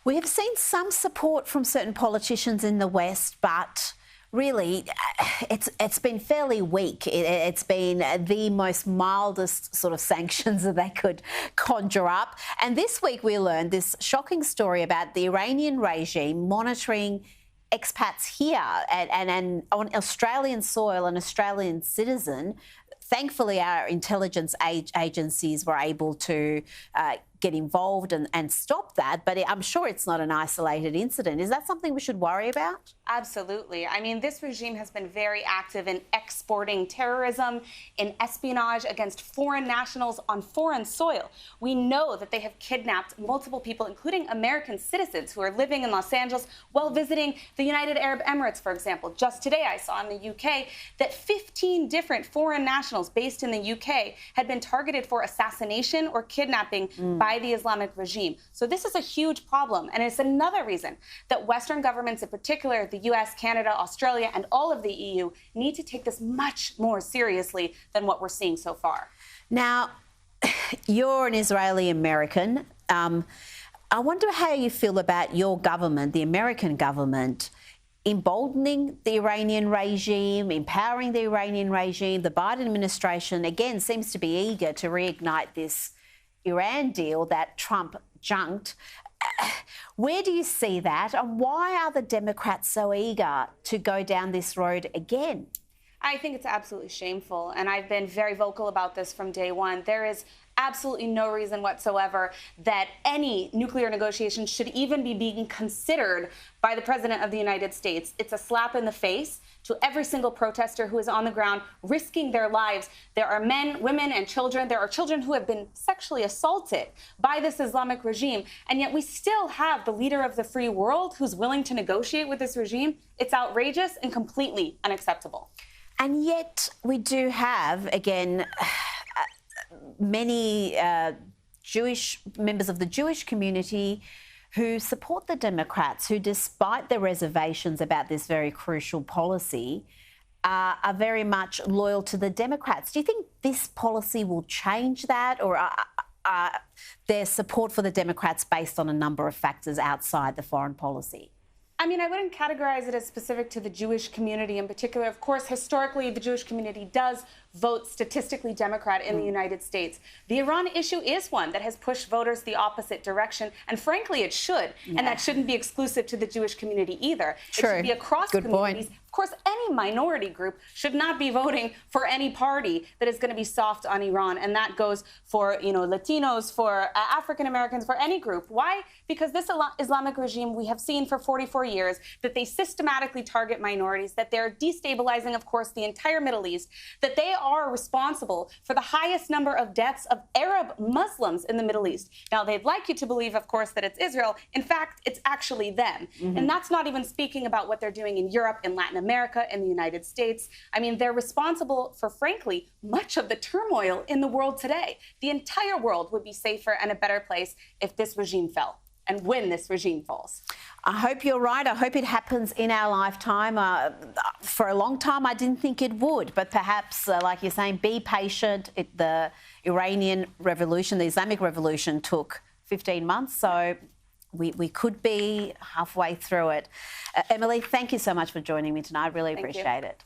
We have seen some support from certain politicians in the West, but really it's been fairly weak. It's been the most mildest sort of sanctions that they could conjure up. And this week we learned this shocking story about the Iranian regime monitoring expats here and on Australian soil, an Australian citizen. Thankfully, our intelligence agencies were able to get involved and stop that, but I'm sure it's not an isolated incident. Is that something we should worry about? Absolutely. I mean, this regime has been very active in exporting terrorism, in espionage against foreign nationals on foreign soil. We know that they have kidnapped multiple people, including American citizens who are living in Los Angeles while visiting the United Arab Emirates, for example. Just today, I saw in the UK that 15 different foreign nationals based in the UK had been targeted for assassination or kidnapping by the Islamic regime. So this is a huge problem, and it's another reason that Western governments, in particular the US, Canada, Australia, and all of the EU, need to take this much more seriously than what we're seeing so far. Now, you're an Israeli American. I wonder how you feel about your government, the American government, emboldening the Iranian regime, empowering the Iranian regime. The Biden administration, again, seems to be eager to reignite this Iran deal that Trump junked. Where do you see that, and why are the Democrats so eager to go down this road again? I think it's absolutely shameful, and I've been very vocal about this from day one. There is absolutely no reason whatsoever that any nuclear negotiations should even be being considered by the President of the United States. It's a slap in the face to every single protester who is on the ground risking their lives. There are men, women, and children. There are children who have been sexually assaulted by this Islamic regime, and yet we still have the leader of the free world who's willing to negotiate with this regime. It's outrageous and completely unacceptable. And yet we do have, again, many Jewish members of the Jewish community who support the Democrats, who, despite their reservations about this very crucial policy, are very much loyal to the Democrats. Do you think this policy will change that, or are their support for the Democrats based on a number of factors outside the foreign policy? I mean, I wouldn't categorize it as specific to the Jewish community in particular. Of course, historically, the Jewish community does vote statistically Democrat in the United States. The Iran issue is one that has pushed voters the opposite direction, and frankly, it should. Yeah. And that shouldn't be exclusive to the Jewish community either. True. It should be across Good communities. Point. Of course, any minority group should not be voting for any party that is going to be soft on Iran, and that goes for, Latinos, for African Americans, for any group. Why? Because this Islamic regime, we have seen for 44 years that they systematically target minorities, that they're destabilizing, of course, the entire Middle East, that they are responsible for the highest number of deaths of Arab Muslims in the Middle East. Now, they'd like you to believe, of course, that it's Israel. In fact, it's actually them. And that's not even speaking about what they're doing in Europe, in Latin America, in the United States. I mean, they're responsible for, frankly, much of the turmoil in the world today. The entire world would be safer and a better place if this regime fell, and when this regime falls. I hope you're right. I hope it happens in our lifetime. For a long time, I didn't think it would, but perhaps, like you're saying, be patient. The Iranian revolution, the Islamic revolution, took 15 months, so we could be halfway through it. Emily, thank you so much for joining me tonight. I really appreciate it.